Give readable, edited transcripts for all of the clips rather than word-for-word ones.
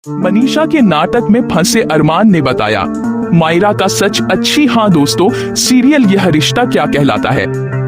मनीषा के नाटक में फंसे अरमान ने बताया मायरा का सच। अच्छी हाँ दोस्तों, सीरियल यह रिश्ता क्या कहलाता है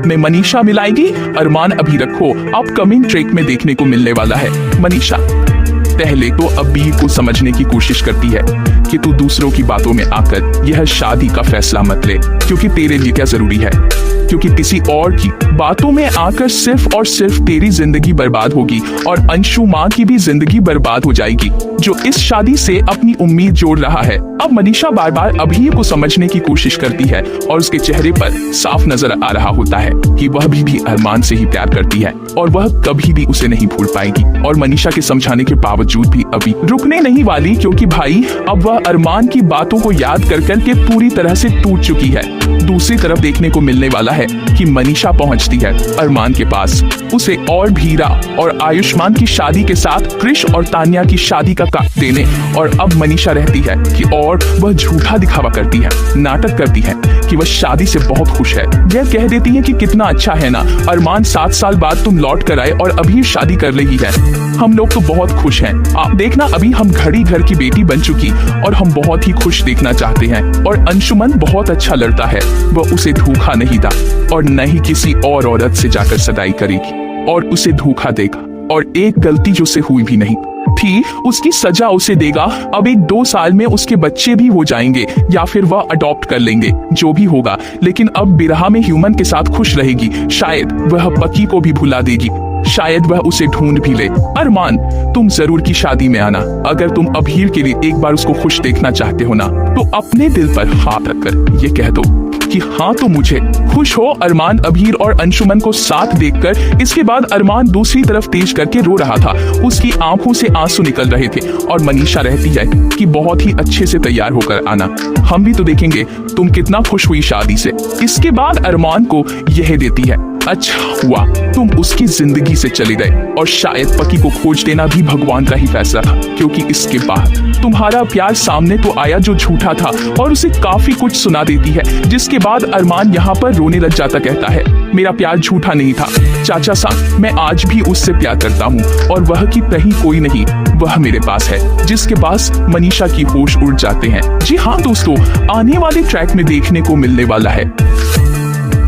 में मनीषा मिलाएगी अरमान अभी रखो अपकमिंग ट्रैक में देखने को मिलने वाला है। मनीषा पहले तो अबीर को समझने की कोशिश करती है कि तू दूसरों की बातों में आकर यह शादी का फैसला मत ले, क्योंकि तेरे लिए क्या जरूरी है, क्योंकि किसी और की बातों में आकर सिर्फ और सिर्फ तेरी जिंदगी बर्बाद होगी और अंशु माँ की भी जिंदगी बर्बाद हो जाएगी, जो इस शादी से अपनी उम्मीद जोड़ रहा है। अब मनीषा बार बार अबीर को समझने की कोशिश करती है और उसके चेहरे पर साफ नजर आ रहा होता है कि वह भी अरमान से ही प्यार करती है और वह कभी भी उसे नहीं भूल पाएगी। और मनीषा के समझाने के बावजूद भी अभी रुकने नहीं वाली, क्योंकि भाई अब वह अरमान की बातों को याद कर करके पूरी तरह से टूट चुकी है। दूसरी तरफ देखने को मिलने वाला है कि मनीषा पहुंचती है अरमान के पास, उसे और भीरा और आयुष्मान की शादी के साथ क्रिश और तान्या की शादी का कार्ड देने। और अब मनीषा रहती है कि और वह झूठा दिखावा करती है, नाटक करती है कि वह शादी से बहुत खुश है। यह कह देती है कि कितना अच्छा है ना अरमान, 7 साल बाद तुम लौट कर आए और अभी शादी कर रही है, हम लोग तो बहुत खुश हैं। आप देखना अभी हम घड़ी घर की बेटी बन चुकी और हम बहुत ही खुश देखना चाहते हैं। और अंशुमन बहुत अच्छा लड़का है, वह उसे धोखा नहीं था और न ही किसी और औरत से जाकर सगाई करेगी और उसे धोखा देगा। और एक गलती जो से हुई भी नहीं थी उसकी सजा उसे देगा। अब 1-2 साल में उसके बच्चे भी हो जाएंगे या फिर वह अडॉप्ट कर लेंगे, जो भी होगा। लेकिन अब बिरहा में ह्यूमन के साथ खुश रहेगी। शायद वह पकी को भी भुला देगी, शायद वह उसे ढूंढ भी ले। अरमान तुम जरूर की शादी में आना। अगर तुम अबीर के लिए एक बार उसको खुश देखना चाहते हो ना, तो अपने दिल पर हाथ रखकर ये कह दो कि हाँ तो मुझे खुश हो। अरमान अबीर और अंशुमन को साथ देखकर इसके बाद अरमान दूसरी तरफ तेज करके रो रहा था, उसकी आंखों से आंसू निकल रहे थे। और मनीषा रहती है कि बहुत ही अच्छे से तैयार होकर आना, हम भी तो देखेंगे तुम कितना खुश हुई शादी से। इसके बाद अरमान को यह देती है, अच्छा हुआ तुम उसकी जिंदगी से चले गए और शायद पकी को खोज देना भी भगवान का ही फैसला था, क्योंकि इसके बाद तुम्हारा प्यार सामने तो आया जो झूठा था। और उसे काफी कुछ सुना देती है, जिसके बाद अरमान यहाँ पर रोने लग जाता, कहता है मेरा प्यार झूठा नहीं था चाचा साहब, मैं आज भी उससे प्यार करता हूँ और वह की कहीं कोई नहीं, वह मेरे पास है। जिसके पास मनीषा की होश उड़ जाते हैं। जी हाँ दोस्तों, आने वाले ट्रैक में देखने को मिलने वाला है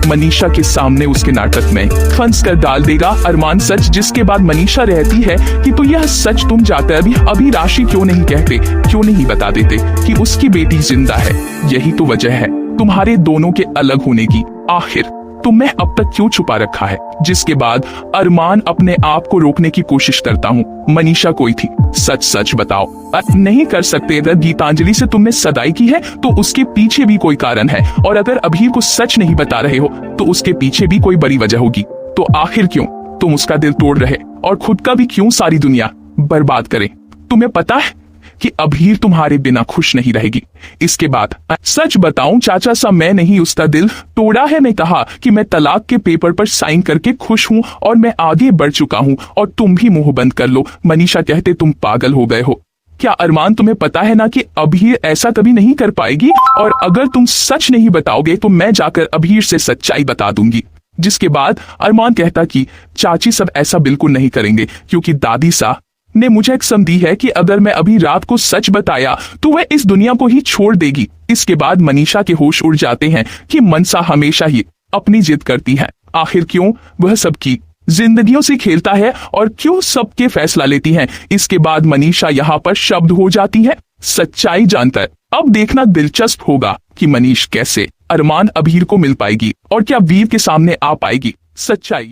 मनीषा के सामने उसके नाटक में फंस कर डाल देगा अरमान सच। जिसके बाद मनीषा रहती है कि तो यह सच तुम जाकर अभी राशि क्यों नहीं कहते, क्यों नहीं बता देते कि उसकी बेटी जिंदा है। यही तो वजह है तुम्हारे दोनों के अलग होने की। आखिर तुम्हें अब तक क्यों छुपा रखा है। जिसके बाद अरमान अपने आप को रोकने की कोशिश करता हूँ। मनीषा कोई थी, सच सच बताओ। नहीं कर सकते। अगर गीतांजलि से तुमने सगाई की है तो उसके पीछे भी कोई कारण है, और अगर अबीर को सच नहीं बता रहे हो तो उसके पीछे भी कोई बड़ी वजह होगी। तो आखिर क्यों तुम उसका दिल तोड़ रहे और खुद का भी क्यों सारी दुनिया बर्बाद करे। तुम्हें पता है कि अबीर तुम्हारे बिना खुश नहीं रहेगी। इसके बाद सच बताऊं चाचा साहब, मैं नहीं उसका दिल तोड़ा है। मैं कहा कि मैं तलाक के पेपर पर साइन करके खुश हूं और मैं आगे बढ़ चुका हूं और तुम भी मुंह बंद कर लो। मनीषा कहते तुम पागल हो गए हो क्या अरमान, तुम्हें पता है ना कि अबीर ऐसा कभी नहीं कर पाएगी, और अगर तुम सच नहीं बताओगे तो मैं जाकर अबीर से सच्चाई बता दूंगी। जिसके बाद अरमान कहता कि चाची सब ऐसा बिल्कुल नहीं करेंगे, क्योंकि दादी सा ने मुझे कसम दी है कि अगर मैं अभी रात को सच बताया तो वह इस दुनिया को ही छोड़ देगी। इसके बाद मनीषा के होश उड़ जाते हैं कि मनसा हमेशा ही अपनी जिद करती है। आखिर क्यों वह सबकी जिंदगियों से खेलता है और क्यों सबके फैसला लेती है। इसके बाद मनीषा यहाँ पर शब्द हो जाती है सच्चाई जानकर। अब देखना दिलचस्प होगा कि मनीष कैसे अरमान अबीर को मिल पाएगी और क्या वीर के सामने आ पाएगी सच्चाई।